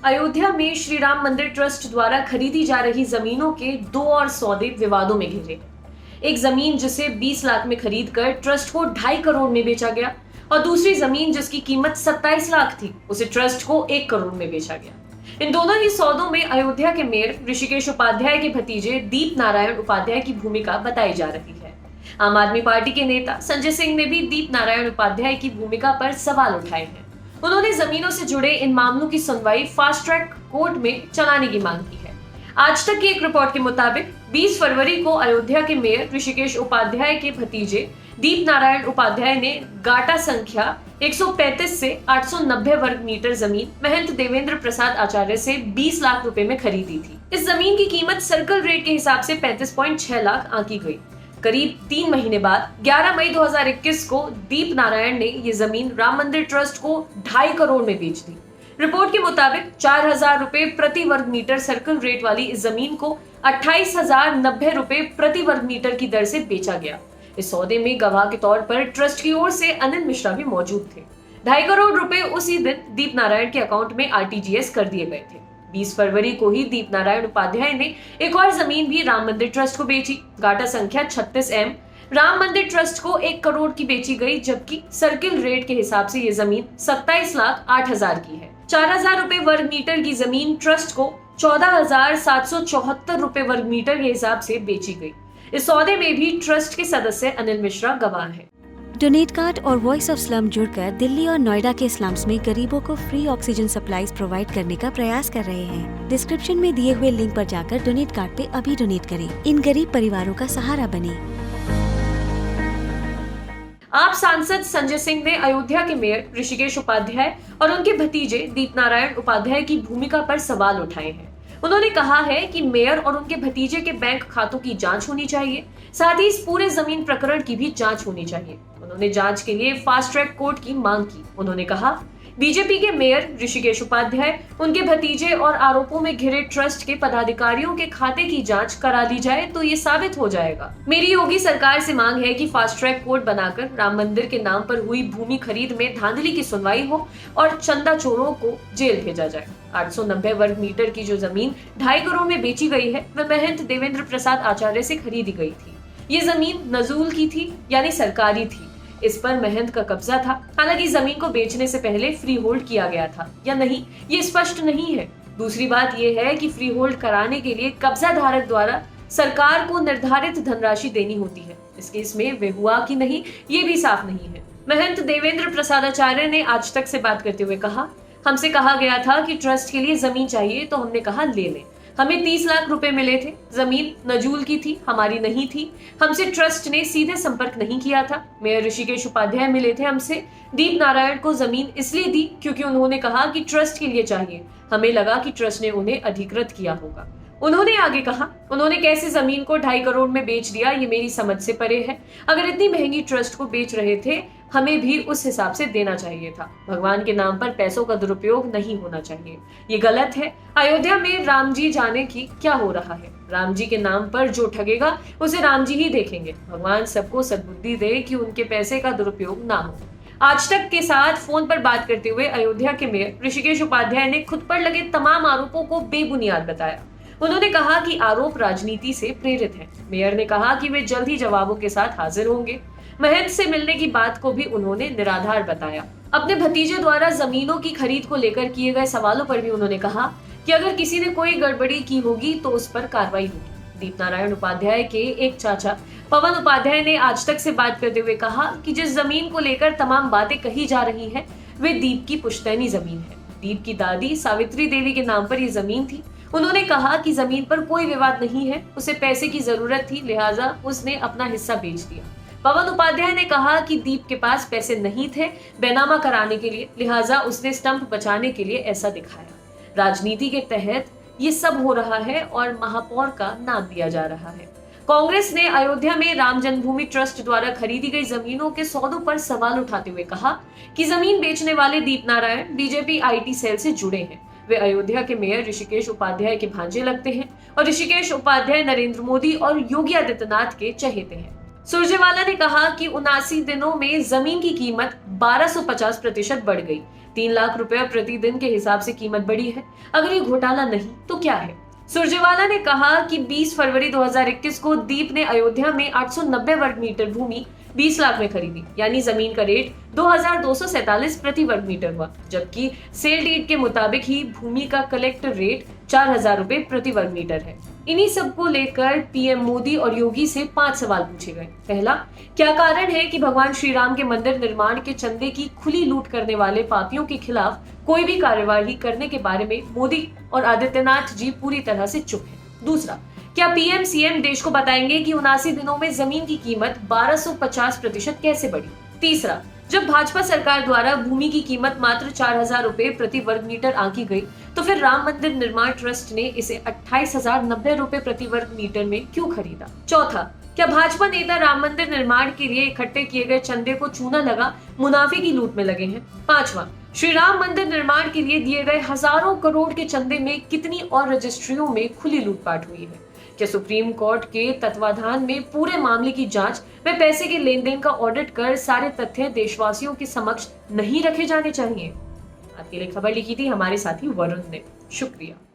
अयोध्या में श्री राम मंदिर ट्रस्ट द्वारा खरीदी जा रही जमीनों के दो और सौदे विवादों में घिरे। एक जमीन जिसे 20 लाख में खरीद कर ट्रस्ट को 2.5 करोड़ में बेचा गया और दूसरी जमीन जिसकी कीमत 27 लाख थी उसे ट्रस्ट को 1 करोड़ में बेचा गया। इन दोनों ही सौदों में अयोध्या के मेयर ऋषिकेश उपाध्याय के भतीजे दीप नारायण उपाध्याय की भूमिका बताई जा रही है। आम आदमी पार्टी के नेता संजय सिंह ने भी दीप नारायण उपाध्याय की भूमिका पर सवाल उठाए हैं। उन्होंने जमीनों से जुड़े इन मामलों की सुनवाई फास्ट ट्रैक कोर्ट में चलाने की मांग की है। आज तक की एक रिपोर्ट के मुताबिक 20 फरवरी को अयोध्या के मेयर ऋषिकेश उपाध्याय के भतीजे दीप नारायण उपाध्याय ने गाटा संख्या 135 से 890 वर्ग मीटर जमीन महंत देवेंद्र प्रसाद आचार्य से 20 लाख रुपए में खरीदी थी। इस जमीन की कीमत सर्कल रेट के हिसाब से 35.6 लाख आंकी गई। करीब 3 महीने बाद 11 मई 2021 को दीप नारायण ने ये जमीन राम मंदिर ट्रस्ट को 2.5 करोड़ में बेच दी। रिपोर्ट के मुताबिक 4,000 रुपए प्रति वर्ग मीटर सर्कल रेट वाली इस जमीन को 28,090 रुपए प्रति वर्ग मीटर की दर से बेचा गया। इस सौदे में गवाह के तौर पर ट्रस्ट की ओर से अनिल मिश्रा भी मौजूद थे। 2.5 करोड़ रुपए उसी दिन दीप नारायण के अकाउंट में RTGS कर दिए गए थे। 20 फरवरी को ही दीप नारायण उपाध्याय ने एक और जमीन भी राम मंदिर ट्रस्ट को बेची। गाटा संख्या 36M राम मंदिर ट्रस्ट को 1 करोड़ की बेची गई, जबकि सर्किल रेट के हिसाब से ये जमीन 27,08,000 की है। 4,000 रुपए वर्ग मीटर की जमीन ट्रस्ट को 14,774 रुपए वर्ग मीटर के हिसाब से बेची गई। इस सौदे में भी ट्रस्ट के सदस्य अनिल मिश्रा गवाह हैं। डोनेट कार्ड और वॉइस ऑफ स्लम जुड़कर दिल्ली और नोएडा के स्लम्स में गरीबों को फ्री ऑक्सीजन सप्लाईज प्रोवाइड करने का प्रयास कर रहे हैं। डिस्क्रिप्शन में दिए हुए लिंक पर जाकर डोनेट कार्ड पे अभी डोनेट करें। इन गरीब परिवारों का सहारा बने। आप सांसद संजय सिंह ने अयोध्या के मेयर ऋषिकेश उपाध्याय और उनके भतीजे दीप नारायण उपाध्याय की भूमिका पर सवाल उठाए हैं। उन्होंने कहा है कि मेयर और उनके भतीजे के बैंक खातों की जांच होनी चाहिए, साथ ही इस पूरे जमीन प्रकरण की भी जांच होनी चाहिए। उन्होंने जांच के लिए फास्ट ट्रैक कोर्ट की मांग की। उन्होंने कहा बीजेपी के मेयर ऋषिकेश उपाध्याय, उनके भतीजे और आरोपों में घिरे ट्रस्ट के पदाधिकारियों के खाते की जांच करा ली जाए तो ये साबित हो जाएगा। मेरी योगी सरकार से मांग है कि फास्ट ट्रैक कोर्ट बनाकर राम मंदिर के नाम पर हुई भूमि खरीद में धांधली की सुनवाई हो और चंदा चोरों को जेल भेजा जाए। 890 वर्ग मीटर की जो जमीन 2.5 करोड़ में बेची गई है वह महंत देवेंद्र प्रसाद आचार्य से खरीदी गई थी। ये जमीन नजूल की थी, यानी सरकारी थी। इस पर महंत का कब्जा था। हालांकि जमीन को बेचने से पहले फ्री होल्ड किया गया था या नहीं, ये स्पष्ट नहीं है। दूसरी बात यह है कि फ्री होल्ड कराने के लिए कब्जा धारक द्वारा सरकार को निर्धारित धनराशि देनी होती है। इस केस में वे हुआ कि नहीं, ये भी साफ नहीं है। महंत देवेंद्र प्रसाद आचार्य ने आज तक से बात करते हुए कहा, हमसे कहा गया था कि ट्रस्ट के लिए जमीन चाहिए तो हमने कहा ले लें। हमें 30 लाख रुपए मिले थे। जमीन नजूल की थी, हमारी नहीं थी। हमसे ट्रस्ट ने सीधे संपर्क नहीं किया था। मेयर ऋषिकेश उपाध्याय मिले थे हमसे। दीप नारायण को जमीन इसलिए दी क्योंकि उन्होंने कहा कि ट्रस्ट के लिए चाहिए। हमें लगा कि ट्रस्ट ने उन्हें अधिकृत किया होगा। उन्होंने आगे कहा, उन्होंने कैसे जमीन को 2.5 करोड़ में बेच दिया ये मेरी समझ से परे है। अगर इतनी महंगी ट्रस्ट को बेच रहे थे, हमें भी उस हिसाब से देना चाहिए था। भगवान के नाम पर पैसों का दुरुपयोग नहीं होना चाहिए, ये गलत है। अयोध्या में राम जी जाने की क्या हो रहा है। राम जी के नाम पर जो ठगेगा उसे राम जी ही देखेंगे। भगवान सबको सद्बुद्धि दे कि उनके पैसे का दुरुपयोग ना हो। आज तक के साथ फोन पर बात करते हुए अयोध्या के मेयर ऋषिकेश उपाध्याय ने खुद पर लगे तमाम आरोपों को बेबुनियाद बताया। उन्होंने कहा कि आरोप राजनीति से प्रेरित हैं। मेयर ने कहा कि वे जल्द ही जवाबों के साथ हाजिर होंगे। महंत से मिलने की बात को भी उन्होंने निराधार बताया। अपने भतीजे द्वारा जमीनों की खरीद को लेकर किए गए सवालों पर भी उन्होंने कहा कि अगर किसी ने कोई गड़बड़ी की होगी तो उस पर कार्रवाई होगी। दीप नारायण उपाध्याय के एक चाचा पवन उपाध्याय ने आज तक से बात करते हुए कहा कि जिस जमीन को लेकर तमाम बातें कही जा रही है वे दीप की पुश्तैनी जमीन है। दीप की दादी सावित्री देवी के नाम पर ये जमीन थी। उन्होंने कहा कि जमीन पर कोई विवाद नहीं है, उसे पैसे की जरूरत थी, लिहाजा उसने अपना हिस्सा बेच दिया। पवन उपाध्याय ने कहा कि दीप के पास पैसे नहीं थे बैनामा कराने के लिए, लिहाजा उसने स्टंप बचाने के लिए ऐसा दिखाया। राजनीति के तहत ये सब हो रहा है और महापौर का नाम दिया जा रहा है। कांग्रेस ने अयोध्या में राम जन्मभूमि ट्रस्ट द्वारा खरीदी गई जमीनों के सौदों पर सवाल उठाते हुए कहा कि जमीन बेचने वाले दीप नारायण बीजेपी IT सेल से जुड़े हैं। वे अयोध्या के मेयर ऋषिकेश उपाध्याय के भांजे लगते हैं और ऋषिकेश उपाध्याय नरेंद्र मोदी और योगी आदित्यनाथ के चहेते हैं। सुरजेवाला ने कहा कि 79 दिनों में जमीन की कीमत 1250% बढ़ गई। 3 लाख रुपए प्रति दिन के हिसाब से कीमत बढ़ी है। अगर ये घोटाला नहीं तो क्या है? सुरजेवाला ने कहा कि 20 फरवरी 2021 को दीप ने अयोध्या में 890 वर्ग मीटर भूमि 20 लाख में खरीदी, यानी जमीन का रेट 2247 प्रति वर्ग मीटर हुआ, जबकि सेल डीड के मुताबिक ही भूमि का कलेक्टर रेट 4000 रुपए प्रति वर्ग मीटर है। इन्हीं सब को लेकर पीएम मोदी और योगी से 5 सवाल पूछे गए। पहला, क्या कारण है कि भगवान श्री राम के मंदिर निर्माण के चंदे की खुली लूट करने वाले पापियों के खिलाफ कोई भी कार्यवाही करने के बारे में मोदी और आदित्यनाथ जी पूरी तरह से चुप हैं? दूसरा, क्या पीएम सीएम देश को बताएंगे कि 79 दिनों में जमीन की कीमत 1250% कैसे बढ़ी? तीसरा, जब भाजपा सरकार द्वारा भूमि की कीमत मात्र 4000 रुपए प्रति वर्ग मीटर आंकी गई, तो फिर राम मंदिर निर्माण ट्रस्ट ने इसे 28,090 रुपए प्रति वर्ग मीटर में क्यों खरीदा? चौथा, क्या भाजपा नेता राम मंदिर निर्माण के लिए इकट्ठे किए गए चंदे को चूना लगा मुनाफे की लूट में लगे हैं? पांचवा, श्री राम मंदिर निर्माण के लिए दिए गए हजारों करोड़ के चंदे में कितनी और रजिस्ट्रियों में खुली लूटपाट हुई है? क्या सुप्रीम कोर्ट के तत्वाधान में पूरे मामले की जांच व पैसे के लेन देन का ऑडिट कर सारे तथ्य देशवासियों के समक्ष नहीं रखे जाने चाहिए? आपके लिए खबर लिखी थी हमारे साथी वरुण ने। शुक्रिया।